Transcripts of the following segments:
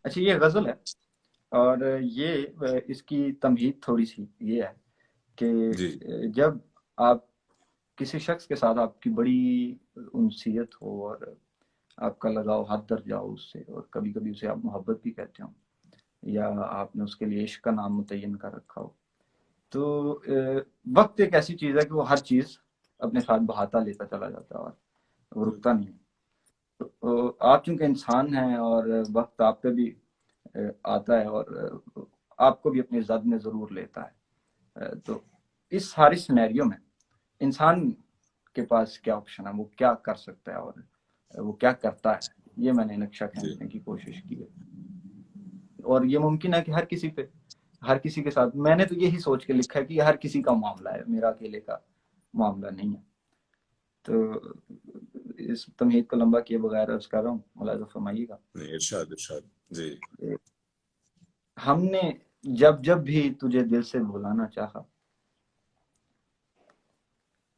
اچھا یہ غزل ہے، اور یہ اس کی تمہید تھوڑی سی یہ ہے کہ جی جب آپ کسی شخص کے ساتھ آپ کی بڑی انسیت ہو اور آپ کا لگاؤ حد درجہ ہو اس سے، اور کبھی کبھی اسے آپ محبت بھی کہتے ہو، یا آپ نے اس کے لیے عشق کا نام متعین کر رکھا ہو، تو وقت ایک ایسی چیز ہے کہ وہ ہر چیز اپنے ساتھ بہاتا لیتا چلا جاتا ہے اور وہ رکتا نہیں ہے۔ تو آپ چونکہ انسان ہیں اور وقت آپ پہ بھی آتا ہے اور آپ کو بھی اپنی زد میں ضرور لیتا ہے، تو اس ساری سینیریو میں انسان کے پاس کیا آپشن ہے، وہ کیا کر سکتا ہے اور وہ کیا کرتا ہے، یہ میں نے نقشہ جی کھینچنے کی کوشش کی ہے۔ اور یہ ممکن ہے کہ ہر کسی پہ، ہر کسی کے ساتھ، میں نے تو یہی سوچ کے لکھا ہے کہ یہ ہر کسی کا معاملہ ہے، میرا اکیلے کا معاملہ نہیں ہے۔ تو اس تمہید کو لمبا کیے بغیر عرض کر رہا ہوں، ملاحظہ فرمائیے گا۔ نہیں، ارشاد ارشاد جی ہم نے جب جب بھی تجھے دل سے بھلانا چاہا،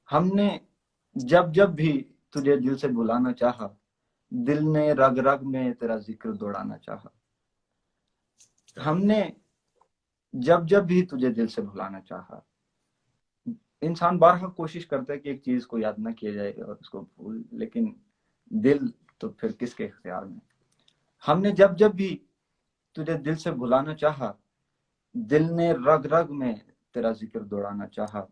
ہم نے جب جب بھی تجھے دل سے بلانا چاہا، دل نے رگ رگ میں تیرا ذکر دوڑانا چاہا۔ کیا ہم نے جب جب بھی تجھے دل سے بھلانا چاہا، انسان بارہا کوشش کرتا ہے کہ ایک چیز کو یاد نہ کیا جائے اور اس کو بھول، لیکن دل تو پھر کس کے اختیار میں۔ ہم نے جب جب بھی تجھے دل سے بھلانا چاہا، دل نے رگ رگ میں تیرا ذکر دوڑانا چاہا۔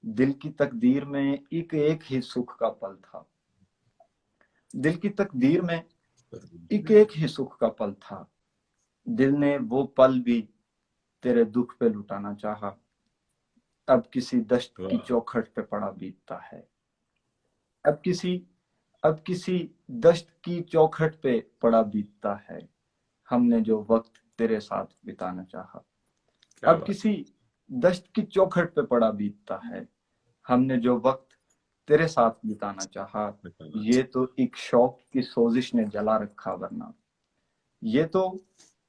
دل کی تقدیر میں ایک ایک ہی سکھ کا پل تھا، دل کی تقدیر میں ایک ایک ہی سکھ کا پل تھا، دل نے وہ پل بھی تیرے دکھ پہ لٹانا چاہا۔ اب کسی دشت کی واہ چوکھٹ پہ پڑا بیتتا ہے، اب کسی اب کسی دشت کی چوکھٹ پہ پڑا بیتتا ہے، ہم نے جو وقت تیرے ساتھ بتانا چاہا۔ کیا اب بات کسی دشت کی چوکھٹ پہ پڑا بیتتا ہے، ہم نے جو وقت تیرے ساتھ بتانا چاہا۔ بتانا یہ تو ایک شوق کی سوزش نے جلا رکھا، ورنہ یہ تو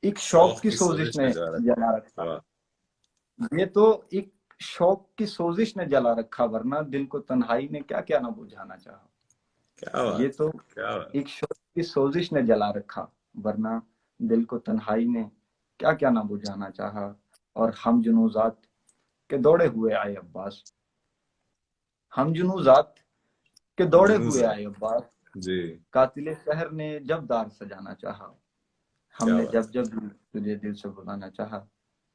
ایک شوق شوق کی کی سوزش سوزش میں نے جا جلا رہا رکھا، واہ یہ تو ایک شوق کی سوزش نے جلا رکھا، ورنہ دل کو تنہائی نے کیا کیا نہ بجھانا چاہا۔ کیا یہ بات تو ہے کیا بات ایک شوق کی سوزش نے جلا رکھا، ورنہ دل کو تنہائی نے کیا کیا نہ بجھانا چاہا۔ اور ہم جنوں ذات کے دوڑے ہوئے آئے عباس، ہم جنوں ذات کے دوڑے ہوئے جنوزہ آئے عباس، جی قاتل شہر نے جب دار سجانا چاہا۔ ہم کیا نے بات جب جب بھی تجھے دل سے بلانا چاہا،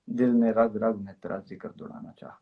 دل نے رگ رگ میں تیرا ذکر دوڑانا چاہا۔